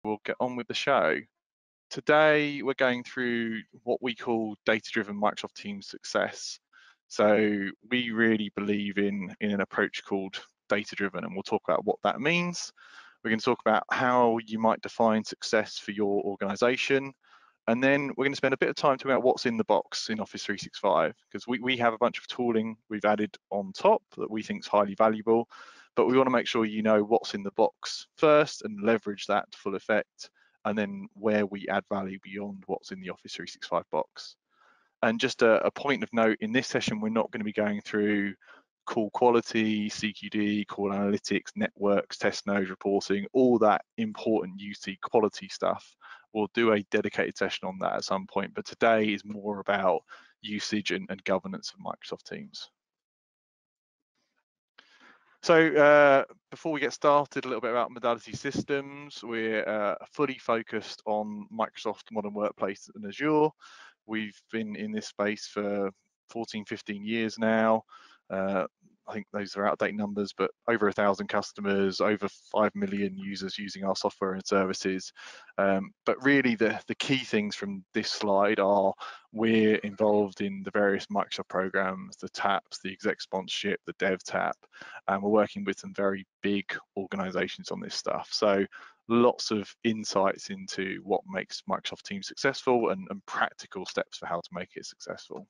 We'll get on with the show. Today, we're going through what we call data-driven Microsoft Teams success. So we really believe in an approach called data-driven, and we'll talk about what that means. We're going to talk about how you might define success for your organization. And then we're going to spend a bit of time talking about what's in the box in Office 365, because we have a bunch of tooling we've added on top that we think is highly valuable, but we want to make sure you know what's in the box first and leverage that to full effect, and then where we add value beyond what's in the Office 365 box. And just a point of note, in this session, we're not going to be going through call quality, CQD, call analytics, networks, test nodes, reporting, all that important UC quality stuff. We'll do a dedicated session on that at some point, but today is more about usage and governance of Microsoft Teams. So before we get started, a little bit about Modality Systems. We're fully focused on Microsoft Modern Workplace and Azure. We've been in this space for 14, 15 years now. I think those are out-of-date numbers, but over 1,000 customers, over 5 million users using our software and services. But really the key things from this slide are we're involved in the various Microsoft programs, the TAPs, the exec sponsorship, the dev tap, and we're working with some very big organizations on this stuff. So lots of insights into what makes Microsoft Teams successful and practical steps for how to make it successful.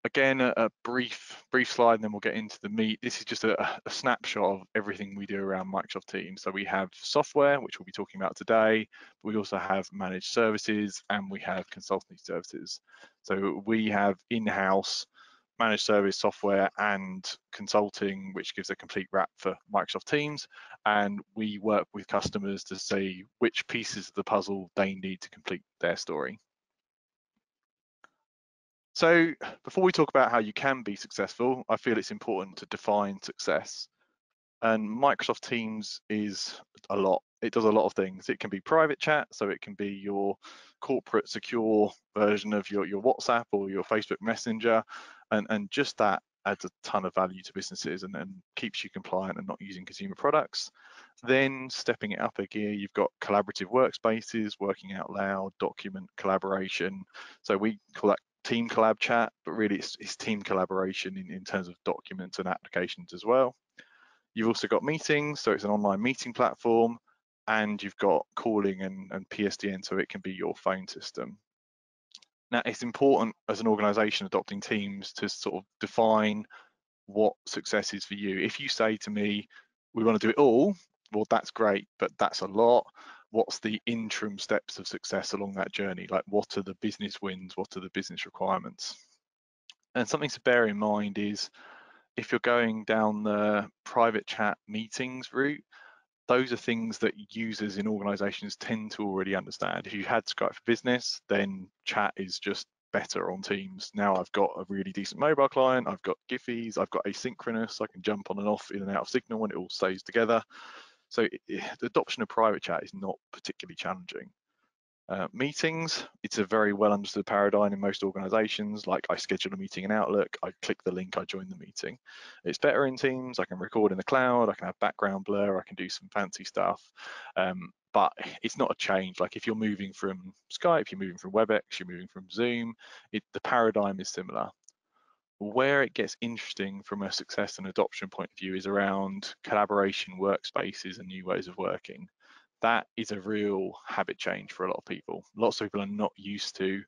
Again, a brief slide, and then we'll get into the meat. This is just a snapshot of everything we do around Microsoft Teams. So we have software, which we'll be talking about today. But we also have managed services, and we have consultancy services. So we have in-house managed service software and consulting, which gives a complete wrap for Microsoft Teams. And we work with customers to see which pieces of the puzzle they need to complete their story. So before we talk about how you can be successful, I feel it's important to define success. And Microsoft Teams is a lot. It does a lot of things. It can be private chat, so it can be your corporate secure version of your WhatsApp or your Facebook Messenger. And just that adds a ton of value to businesses and keeps you compliant and not using consumer products. Then stepping it up a gear, you've got collaborative workspaces, working out loud, document collaboration. So we call that team collab chat, but really it's team collaboration in terms of documents and applications as well. You've also got meetings, so it's an online meeting platform, and you've got calling and PSTN, so it can be your phone system. Now, it's important as an organization adopting Teams to sort of define what success is for you. If you say to me, we want to do it all, well, that's great, but that's a lot. What's the interim steps of success along that journey? Like, what are the business wins? What are the business requirements? And something to bear in mind is if you're going down the private chat meetings route, those are things that users in organizations tend to already understand. If you had Skype for Business, then chat is just better on Teams. Now I've got a really decent mobile client, I've got Giphies, I've got asynchronous, I can jump on and off in and out of Signal and it all stays together. So the adoption of private chat is not particularly challenging. Meetings, it's a very well understood paradigm in most organizations. Like I schedule a meeting in Outlook, I click the link, I join the meeting. It's better in Teams, I can record in the cloud, I can have background blur, I can do some fancy stuff. But it's not a change. Like if you're moving from Skype, you're moving from WebEx, you're moving from Zoom, the paradigm is similar. Where it gets interesting from a success and adoption point of view is around collaboration, workspaces, and new ways of working. That is a real habit change for a lot of people. Lots of people are not used to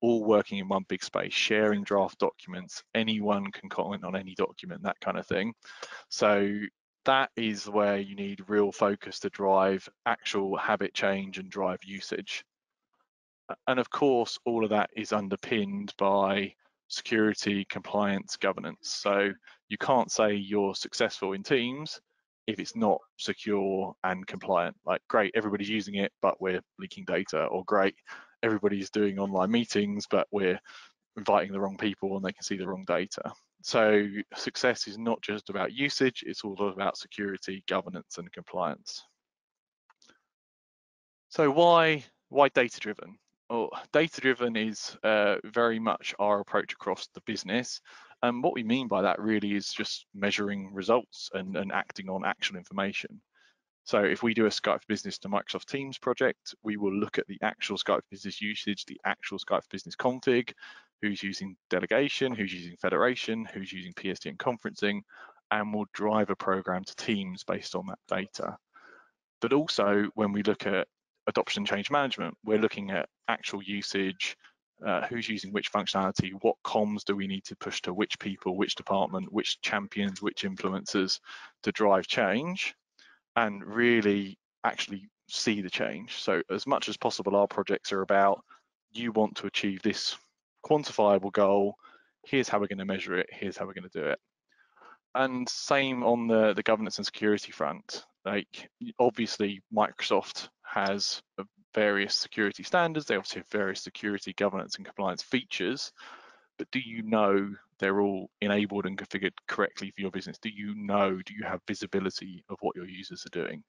all working in one big space, sharing draft documents. Anyone can comment on any document, that kind of thing. So that is where you need real focus to drive actual habit change and drive usage. And of course, all of that is underpinned by security, compliance, governance. So you can't say you're successful in Teams if it's not secure and compliant. Like, great, everybody's using it, but we're leaking data, or great, everybody's doing online meetings, but we're inviting the wrong people and they can see the wrong data. So success is not just about usage, it's also about security, governance, and compliance. So why data-driven? Well, data-driven is very much our approach across the business. And what we mean by that really is just measuring results and acting on actual information. So if we do a Skype for Business to Microsoft Teams project, we will look at the actual Skype for Business usage, the actual Skype for Business config, who's using delegation, who's using federation, who's using PSTN conferencing, and we'll drive a program to Teams based on that data. But also when we look at adoption change management, we're looking at actual usage, who's using which functionality, what comms do we need to push to which people, which department, which champions, which influencers to drive change, and really actually see the change. So as much as possible, our projects are about, you want to achieve this quantifiable goal, here's how we're going to measure it, here's how we're going to do it. And same on the governance and security front. Like, obviously Microsoft has various security standards, they obviously have various security governance and compliance features, but do you know they're all enabled and configured correctly for your business? Do you have visibility of what your users are doing?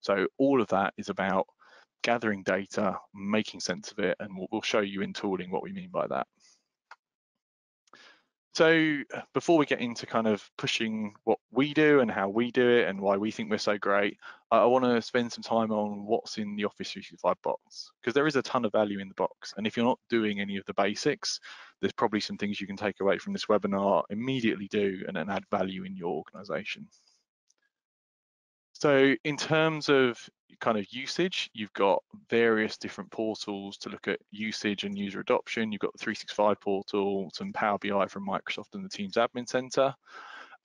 So all of that is about gathering data, making sense of it, and we'll show you in tooling what we mean by that. So before we get into kind of pushing what we do and how we do it and why we think we're so great, I want to spend some time on what's in the Office 365 box, because there is a ton of value in the box. And if you're not doing any of the basics, there's probably some things you can take away from this webinar, immediately do, and then add value in your organization. So in terms of kind of usage, you've got various different portals to look at usage and user adoption. You've got the 365 portal, some Power BI from Microsoft and the Teams Admin Center.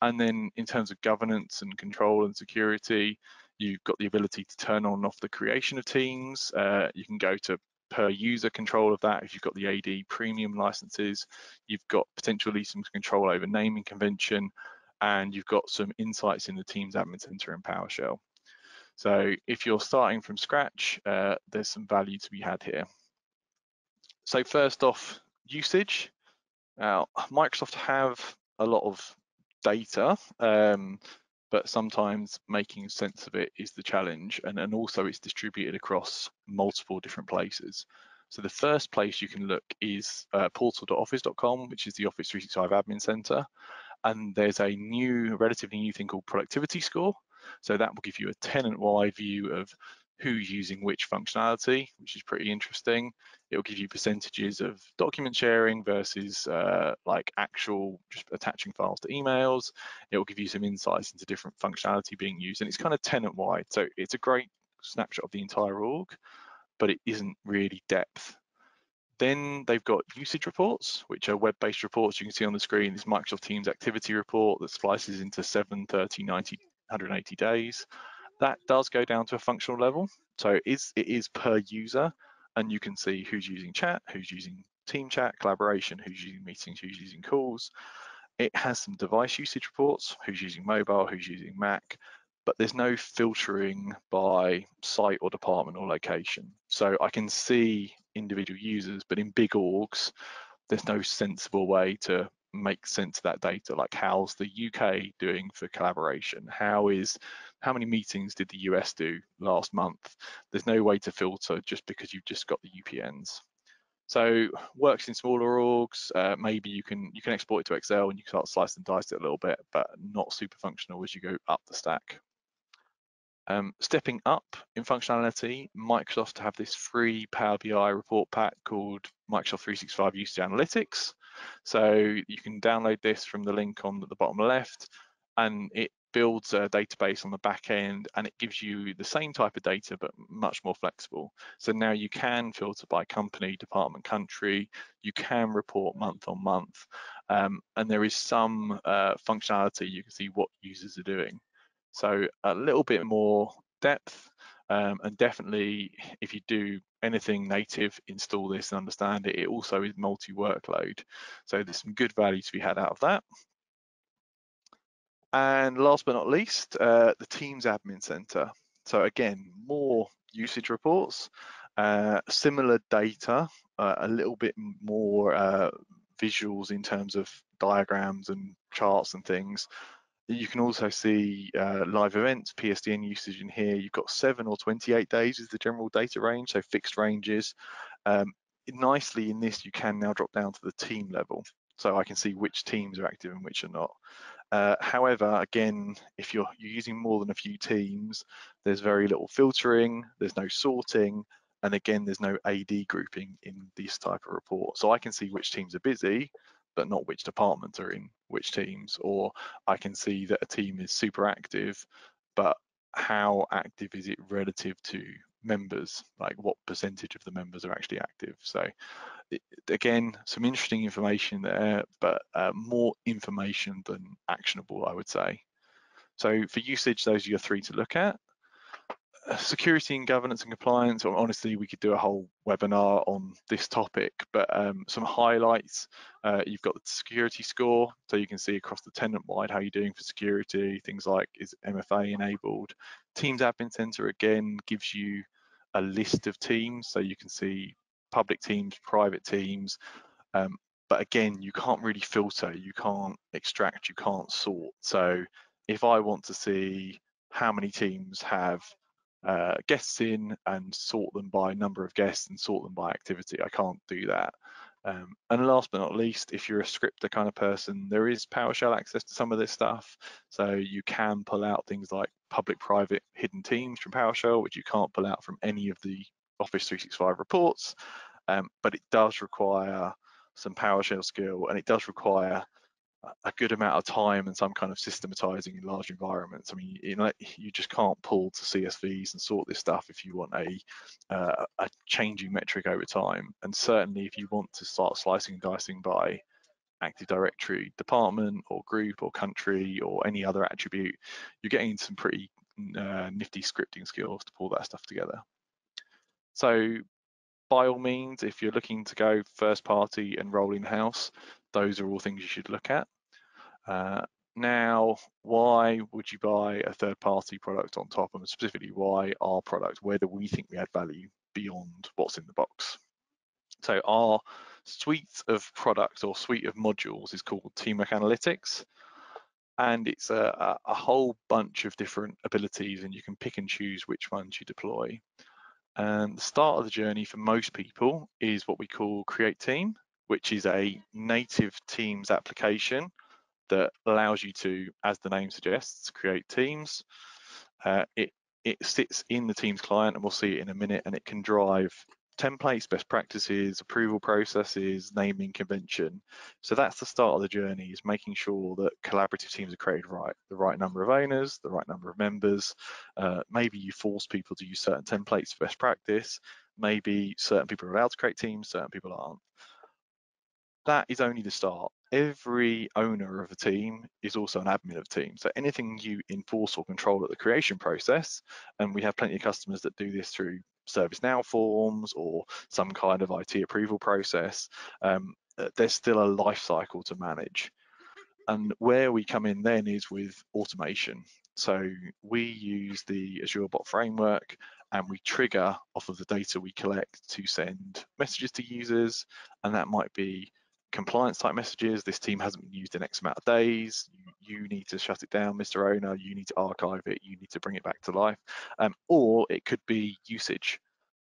And then in terms of governance and control and security, you've got the ability to turn on and off the creation of teams. You can go to per user control of that if you've got the AD premium licenses. You've got potentially some control over naming convention, and you've got some insights in the Teams Admin Center and PowerShell. So if you're starting from scratch, there's some value to be had here. So first off, usage. Now, Microsoft have a lot of data, but sometimes making sense of it is the challenge, and also it's distributed across multiple different places. So the first place you can look is portal.office.com, which is the Office 365 Admin Center. And there's a relatively new thing called productivity score. So that will give you a tenant-wide view of who's using which functionality, which is pretty interesting. It will give you percentages of document sharing versus like actual just attaching files to emails. It will give you some insights into different functionality being used, and it's kind of tenant-wide. So it's a great snapshot of the entire org, but it isn't really depth. Then they've got usage reports, which are web-based reports. You can see on the screen this Microsoft Teams activity report that splices into 7, 30, 90, 180 days. That does go down to a functional level. So it is per user, and you can see who's using chat, who's using team chat, collaboration, who's using meetings, who's using calls. It has some device usage reports, who's using mobile, who's using Mac, but there's no filtering by site or department or location. So I can see individual users, but in big orgs, there's no sensible way to make sense of that data. Like, how's the UK doing for collaboration? How many meetings did the US do last month? There's no way to filter just because you've just got the UPNs. So works in smaller orgs. Maybe you can export it to Excel and you can start slicing and dice it a little bit, but not super functional as you go up the stack. Stepping up in functionality, Microsoft have this free Power BI report pack called Microsoft 365 Usage Analytics. So you can download this from the link on the bottom left, and it builds a database on the back end, and it gives you the same type of data, but much more flexible. So now you can filter by company, department, country. You can report month on month, and there is some functionality. You can see what users are doing. So a little bit more depth, and definitely if you do anything native, install this and understand it. It also is multi-workload. So there's some good value to be had out of that. And last but not least, the Teams Admin Center. So again, more usage reports, similar data, a little bit more visuals in terms of diagrams and charts and things. You can also see live events, PSTN usage in here. You've got 7 or 28 days is the general data range, so fixed ranges. Nicely in this, you can now drop down to the team level. So I can see which teams are active and which are not. However, again, if you're using more than a few teams, there's very little filtering, there's no sorting, and again, there's no AD grouping in this type of report. So I can see which teams are busy, but not which departments are in which teams, or I can see that a team is super active, but how active is it relative to members? Like what percentage of the members are actually active? So again, some interesting information there, but more information than actionable, I would say. So for usage, those are your three to look at. Security and governance and compliance, or honestly, we could do a whole webinar on this topic, but some highlights. You've got the security score, so you can see across the tenant wide how you're doing for security, things like is MFA enabled. Teams Admin Center, again, gives you a list of teams, so you can see public teams, private teams, but again, you can't really filter, you can't extract, you can't sort. So if I want to see how many teams have guests in and sort them by number of guests and sort them by activity, I can't do that. And last but not least, if you're a scripter kind of person, there is PowerShell access to some of this stuff. So you can pull out things like public, private, hidden teams from PowerShell, which you can't pull out from any of the Office 365 reports. But it does require some PowerShell skill, and it does require a good amount of time and some kind of systematizing in large environments. I mean, you just can't pull to CSVs and sort this stuff if you want a changing metric over time. And certainly if you want to start slicing and dicing by Active Directory department or group or country or any other attribute, you're getting some pretty nifty scripting skills to pull that stuff together. So by all means, if you're looking to go first party and roll in house, those are all things you should look at. Now, why would you buy a third party product on top, and specifically why our product? Where do we think we add value beyond what's in the box? So our suite of products or suite of modules is called TeamWork Analytics, and it's a whole bunch of different abilities, and you can pick and choose which ones you deploy. And the start of the journey for most people is what we call Create Team, which is a native Teams application that allows you to, as the name suggests, create teams. It sits in the Teams client, and we'll see it in a minute, and it can drive templates, best practices, approval processes, naming convention. So that's the start of the journey, is making sure that collaborative teams are created right, the right number of owners, the right number of members. Maybe you force people to use certain templates for best practice. Maybe certain people are allowed to create teams, certain people aren't. That is only the start. Every owner of a team is also an admin of a team. So anything you enforce or control at the creation process, and we have plenty of customers that do this through ServiceNow forms or some kind of IT approval process, there's still a life cycle to manage. And where we come in then is with automation. So we use the Azure Bot Framework, and we trigger off of the data we collect to send messages to users, and that might be compliance type messages. This team hasn't been used in X amount of days. You need to shut it down, Mr. Owner. You need to archive it. You need to bring it back to life. Or it could be usage.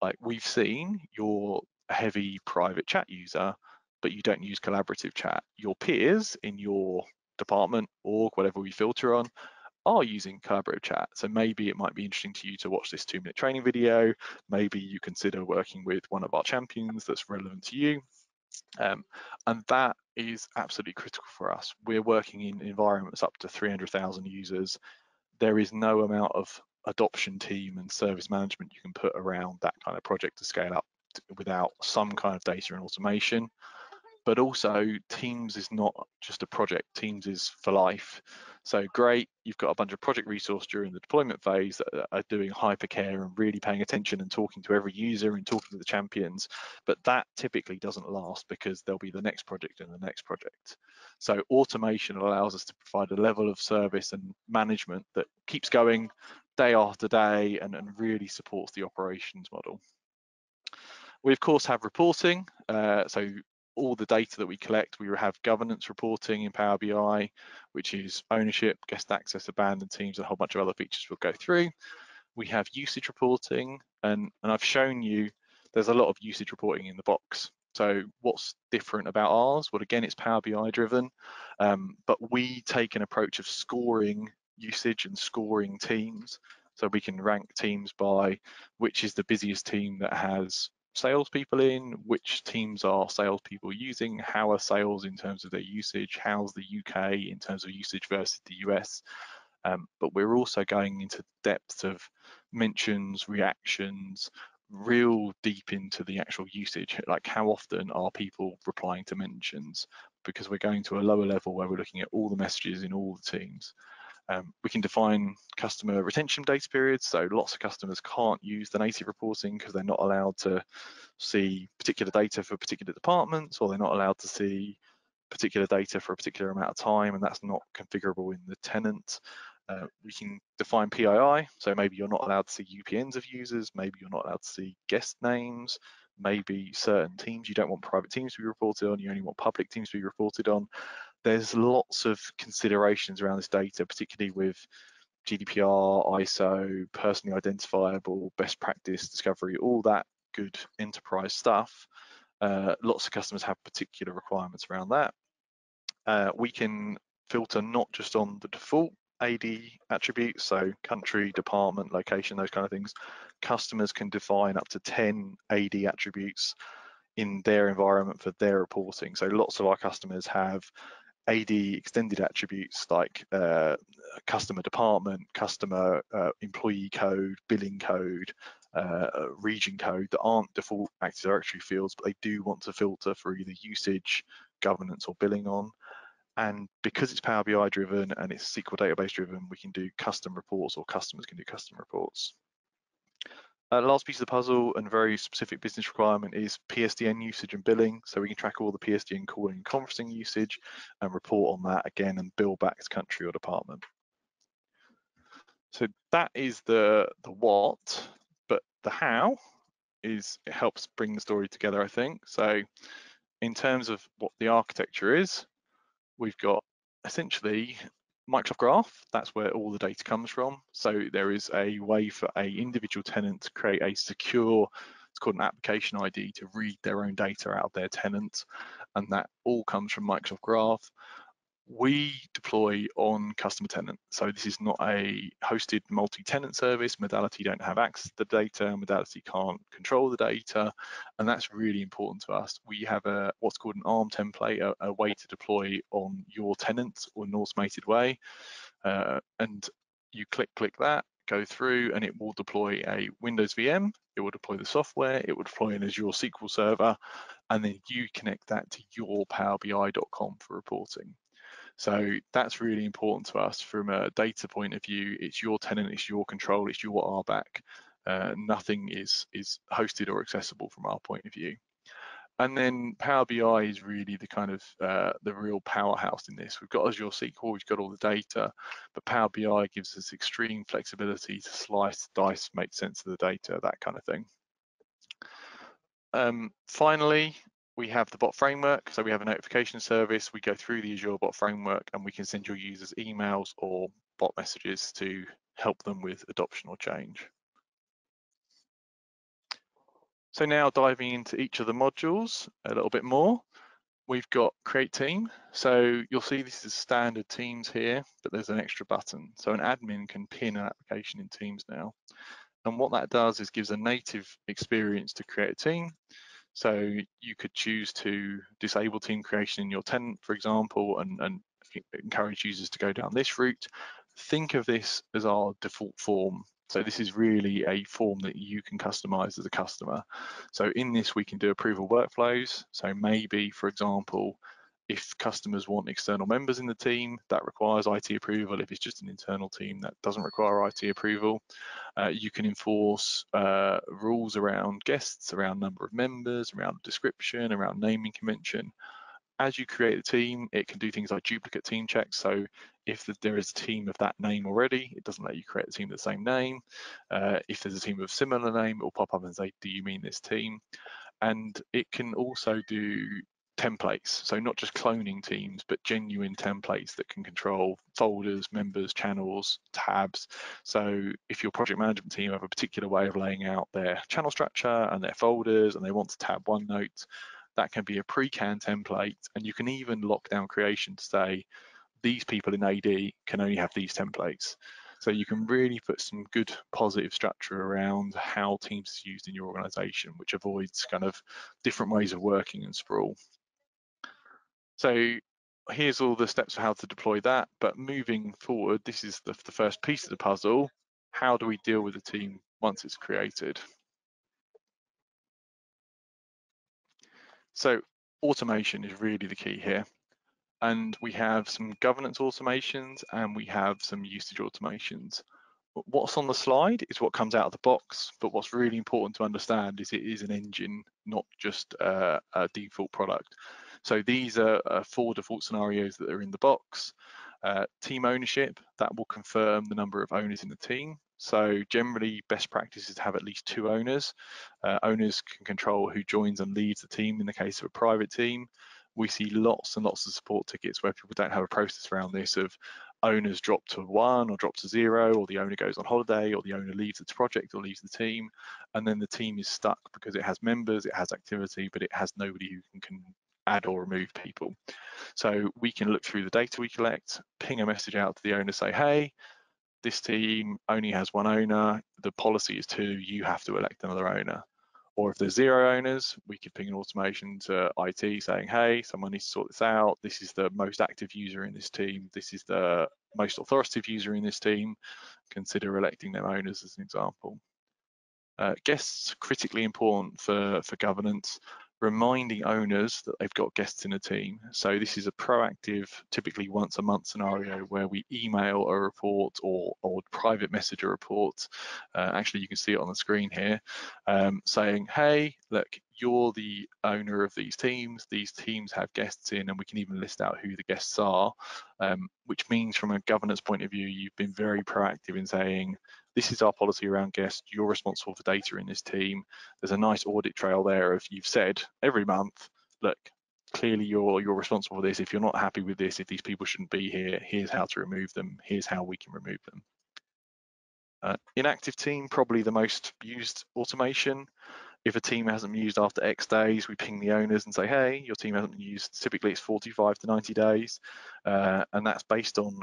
Like we've seen, you're a heavy private chat user, but you don't use collaborative chat. Your peers in your department, org, whatever we filter on, are using collaborative chat. So maybe it might be interesting to you to watch this 2-minute training video. Maybe you consider working with one of our champions that's relevant to you. And that is absolutely critical for us. We're working in environments up to 300,000 users. There is no amount of adoption team and service management you can put around that kind of project to scale up without some kind of data and automation. But also, Teams is not just a project. Teams is for life. So great, you've got a bunch of project resource during the deployment phase that are doing hypercare and really paying attention and talking to every user and talking to the champions. But that typically doesn't last, because there'll be the next project and the next project. So automation allows us to provide a level of service and management that keeps going day after day and really supports the operations model. We of course have reporting. So all the data that we collect, we have governance reporting in Power BI, which is ownership, guest access, abandoned teams, and a whole bunch of other features we'll go through. We have usage reporting, and I've shown you there's a lot of usage reporting in the box. So what's different about ours? Well, again, it's Power BI driven, but we take an approach of scoring usage and scoring teams. So we can rank teams by which is the busiest team that has salespeople in, which teams are salespeople using, how are sales in terms of their usage, how's the UK in terms of usage versus the US. But we're also going into depth of mentions, reactions, real deep into the actual usage, like how often are people replying to mentions, because we're going to a lower level where we're looking at all the messages in all the teams. We can define customer retention data periods, so lots of customers can't use the native reporting because they're not allowed to see particular data for particular departments, or they're not allowed to see particular data for a particular amount of time, and that's not configurable in the tenant. We can define PII, so maybe you're not allowed to see UPNs of users, maybe you're not allowed to see guest names, maybe certain teams, you don't want private teams to be reported on, you only want public teams to be reported on. There's lots of considerations around this data, particularly with GDPR, ISO, personally identifiable, best practice, discovery, all that good enterprise stuff. Lots of customers have particular requirements around that. We can filter not just on the default AD attributes, so country, department, location, those kind of things. Customers can define up to 10 AD attributes in their environment for their reporting. So lots of our customers have AD extended attributes like customer department, customer employee code, billing code, region code that aren't default Active Directory fields, but they do want to filter for either usage, governance, or billing on. And because it's Power BI driven and it's SQL database driven, we can do custom reports, or customers can do custom reports. Last piece of the puzzle and very specific business requirement is PSDN usage and billing. So we can track all the PSDN calling and conferencing usage and report on that again and bill back to country or department. So that is the what, but the how is, it helps bring the story together, I think. So in terms of what the architecture is, we've got essentially Microsoft Graph, that's where all the data comes from. So there is a way for a individual tenant to create a secure, it's called an application ID, to read their own data out of their tenant, and that all comes from Microsoft Graph. We deploy on customer tenant. So this is not a hosted multi-tenant service. Modality don't have access to the data. Modality can't control the data. And that's really important to us. We have a what's called an ARM template, a way to deploy on your tenant or an automated way. And you click that, go through, and it will deploy a Windows VM. It will deploy the software. It will deploy an Azure SQL Server. And then you connect that to your powerbi.com for reporting. So that's really important to us from a data point of view. It's your tenant, it's your control, it's your RBAC. Nothing is hosted or accessible from our point of view. And then Power BI is really the kind of the real powerhouse in this. We've got Azure SQL, we've got all the data, but Power BI gives us extreme flexibility to slice, dice, make sense of the data, that kind of thing. Finally, we have the bot framework. So we have a notification service. We go through the Azure bot framework and we can send your users emails or bot messages to help them with adoption or change. So now diving into each of the modules a little bit more, we've got create team. So you'll see this is standard Teams here, but there's an extra button. So an admin can pin an application in Teams now. And what that does is gives a native experience to create a team. So you could choose to disable team creation in your tenant, for example, and encourage users to go down this route. Think of this as our default form. So this is really a form that you can customize as a customer. So in this, we can do approval workflows. So maybe, for example, if customers want external members in the team, that requires IT approval. If it's just an internal team, that doesn't require IT approval. You can enforce rules around guests, around number of members, around description, around naming convention. As you create a team, it can do things like duplicate team checks. So if there is a team of that name already, it doesn't let you create a team of the same name. If there's a team of similar name, it will pop up and say, do you mean this team? And it can also do templates, so not just cloning teams, but genuine templates that can control folders, members, channels, tabs. So if your project management team have a particular way of laying out their channel structure and their folders, and they want to tab OneNote, that can be a pre-canned template, and you can even lock down creation to say, these people in AD can only have these templates. So you can really put some good positive structure around how Teams is used in your organization, which avoids kind of different ways of working and sprawl. So here's all the steps for how to deploy that. But moving forward, this is the first piece of the puzzle. How do we deal with the team once it's created? So automation is really the key here. And we have some governance automations and we have some usage automations. What's on the slide is what comes out of the box, but what's really important to understand is it is an engine, not just a default product. So these are 4 default scenarios that are in the box. Team ownership, that will confirm the number of owners in the team. So generally, best practice is to have at least 2 owners. Owners can control who joins and leaves the team in the case of a private team. We see lots and lots of support tickets where people don't have a process around this of owners drop to 1 or drop to 0, or the owner goes on holiday, or the owner leaves the project or leaves the team, and then the team is stuck because it has members, it has activity, but it has nobody who can add or remove people. So we can look through the data we collect, ping a message out to the owner, say, hey, this team only has 1 owner, the policy is 2, you have to elect another owner. Or if there's 0 owners, we could ping an automation to IT saying, hey, someone needs to sort this out. This is the most active user in this team. This is the most authoritative user in this team. Consider electing them owners as an example. Guests, critically important for governance, reminding owners that they've got guests in a team. So this is a proactive, typically once a month scenario where we email a report or private message a report. Actually, you can see it on the screen here, saying, hey, look, you're the owner of these teams have guests in, and we can even list out who the guests are, which means from a governance point of view, you've been very proactive in saying, this is our policy around guests, you're responsible for data in this team. There's a nice audit trail there of you've said every month, look, clearly you're responsible for this. If you're not happy with this, if these people shouldn't be here, here's how to remove them, here's how we can remove them. Inactive team, probably the most used automation. If a team hasn't been used after X days, we ping the owners and say, hey, your team hasn't been used. Typically it's 45 to 90 days. And that's based on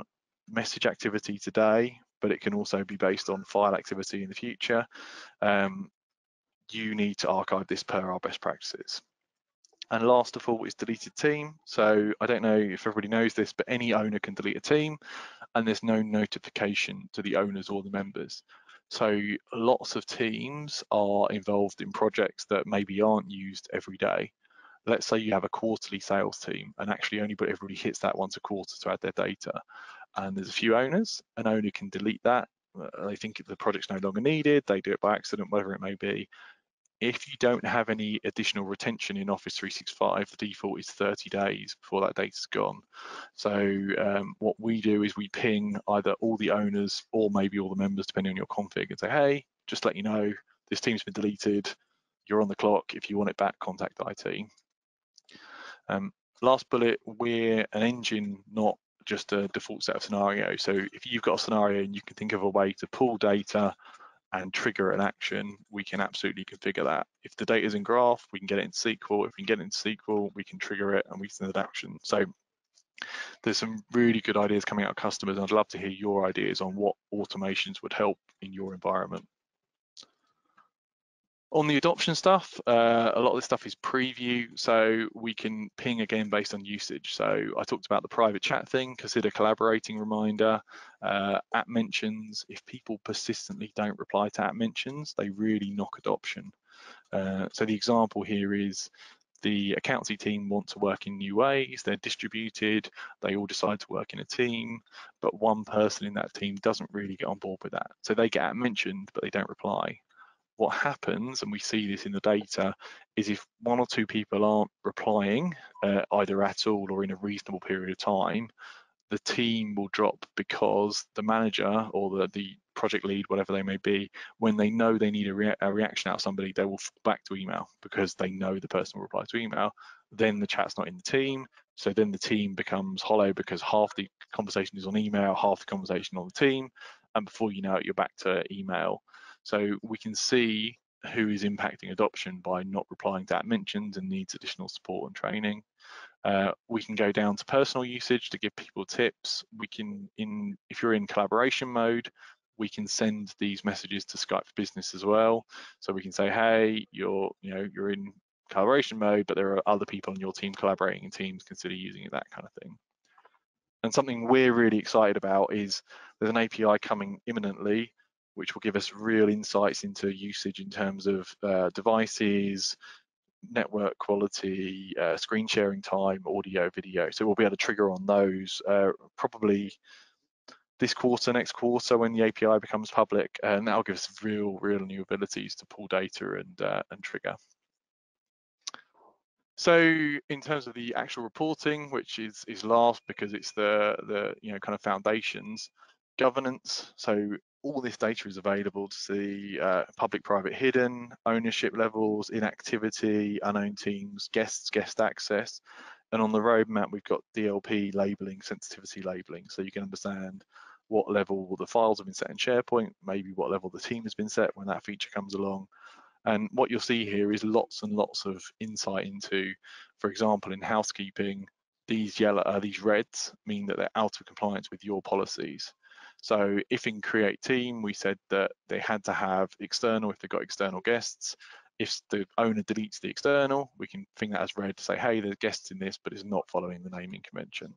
message activity today, but it can also be based on file activity in the future. You need to archive this per our best practices. And last default is deleted team. So I don't know if everybody knows this, but any owner can delete a team and there's no notification to the owners or the members. So lots of teams are involved in projects that maybe aren't used every day. Let's say you have a quarterly sales team and actually everybody hits that once a quarter to add their data. And there's a few owners, an owner can delete that. They think the project's no longer needed, they do it by accident, whatever it may be. If you don't have any additional retention in Office 365, the default is 30 days before that data's gone. So what we do is we ping either all the owners or maybe all the members, depending on your config, and say, hey, just let you know, this team's been deleted, you're on the clock, if you want it back, contact IT. Last bullet, we're an engine, not just a default set of scenarios. So if you've got a scenario and you can think of a way to pull data and trigger an action, we can absolutely configure that. If the data is in graph, we can get it in SQL. If we can get it in SQL, we can trigger it and we can send an action. So there's some really good ideas coming out of customers. I'd love to hear your ideas on what automations would help in your environment. On the adoption stuff, a lot of this stuff is preview, so we can ping again based on usage. So I talked about the private chat thing, consider collaborating reminder, app mentions. If people persistently don't reply to app mentions, they really knock adoption. So the example here is the accountancy team want to work in new ways, they're distributed, they all decide to work in a team, but one person in that team doesn't really get on board with that. So they get app mentioned, but they don't reply. What happens, and we see this in the data, is if 1 or 2 people aren't replying either at all or in a reasonable period of time, the team will drop because the manager or the project lead, whatever they may be, when they know they need a reaction out of somebody, they will fall back to email because they know the person will reply to email. Then the chat's not in the team. So then the team becomes hollow because half the conversation is on email, half the conversation on the team. And before you know it, you're back to email. So we can see who is impacting adoption by not replying to app mentions and needs additional support and training. We can go down to personal usage to give people tips. We can, if you're in collaboration mode, we can send these messages to Skype for Business as well. So we can say, hey, you're in collaboration mode, but there are other people on your team collaborating in Teams, consider using it, that kind of thing. And something we're really excited about is there's an API coming imminently, which will give us real insights into usage in terms of devices, network quality, screen sharing time, audio, video. So we'll be able to trigger on those probably this quarter, next quarter, when the API becomes public, and that'll give us real new abilities to pull data and trigger. So in terms of the actual reporting, which is last because it's the kind of foundations, governance. So all this data is available to see public, private, hidden, ownership levels, inactivity, unknown teams, guest access. And on the roadmap, we've got DLP labeling, sensitivity labeling, so you can understand what level the files have been set in SharePoint, maybe what level the team has been set when that feature comes along. And what you'll see here is lots and lots of insight into, for example, in housekeeping, these reds mean that they're out of compliance with your policies. So if in Create Team, we said that they had to have external if they've got external guests, if the owner deletes the external, we can thing that as red to say, hey, there's guests in this, but it's not following the naming convention.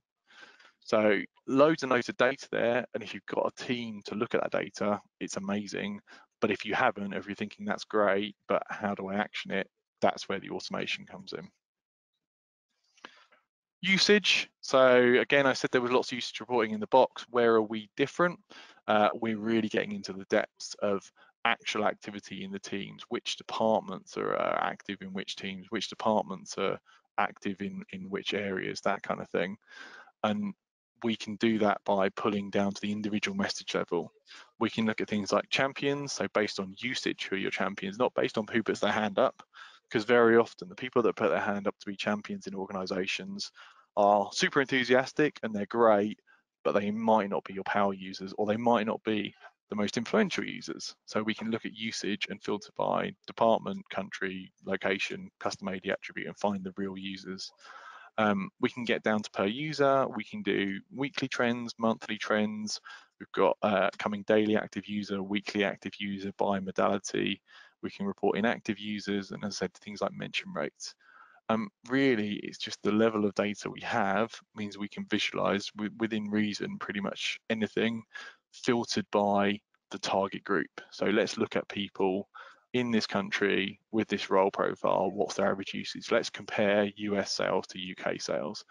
So loads and loads of data there, and if you've got a team to look at that data, it's amazing. But if you haven't, if you're thinking that's great, but how do I action it? That's where the automation comes in. Usage. So again, I said there was lots of usage reporting in the box. Where are we different? We're really getting into the depths of actual activity in the teams, which departments are active in which teams, which departments are active in which areas, that kind of thing. And we can do that by pulling down to the individual message level. We can look at things like champions, so based on usage, who are your champions, not based on who puts their hand up, because very often the people that put their hand up to be champions in organizations are super enthusiastic and they're great, but they might not be your power users, or they might not be the most influential users. So we can look at usage and filter by department, country, location, custom AD attribute, and find the real users. We can get down to per user. We can do weekly trends, monthly trends. We've got coming daily active user, weekly active user by modality. We can report inactive users, and as I said, things like mention rates. Really, it's just the level of data we have means we can visualize within reason pretty much anything, filtered by the target group. So let's look at people in this country with this role profile. What's their average usage? Let's compare US sales to UK sales.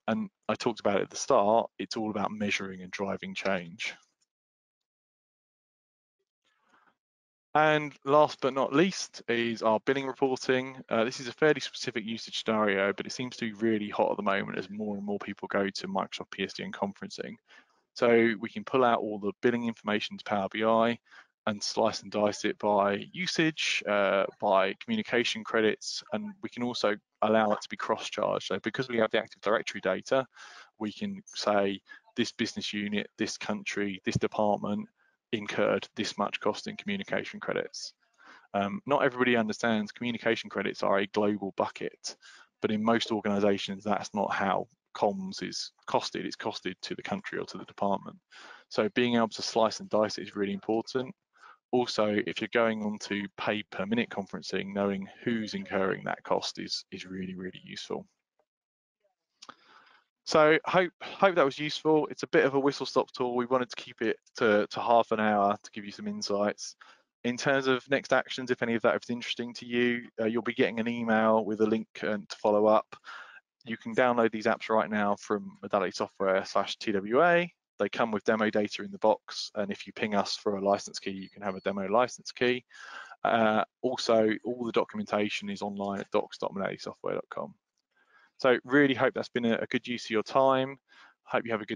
And I talked about it at the start, it's all about measuring and driving change. And last but not least is our billing reporting. This is a fairly specific usage scenario, but it seems to be really hot at the moment as more and more people go to Microsoft PSTN conferencing. So we can pull out all the billing information to Power BI and slice and dice it by usage, by communication credits, and we can also allow it to be cross-charged. So because we have the Active Directory data, we can say this business unit, this country, this department incurred this much cost in communication credits. Not everybody understands communication credits are a global bucket, but in most organizations, that's not how comms is costed. It's costed to the country or to the department. So being able to slice and dice it is really important. Also, if you're going on to pay per minute conferencing, knowing who's incurring that cost is really useful. So hope that was useful. It's a bit of a whistle-stop tool. We wanted to keep it to half an hour to give you some insights. In terms of next actions, if any of that is interesting to you, you'll be getting an email with a link to follow up. You can download these apps right now from Modality Software/TWA. They come with demo data in the box, and if you ping us for a license key, you can have a demo license key. Also, all the documentation is online at docs.modalitysoftware.com. So really hope that's been a good use of your time. Hope you have a good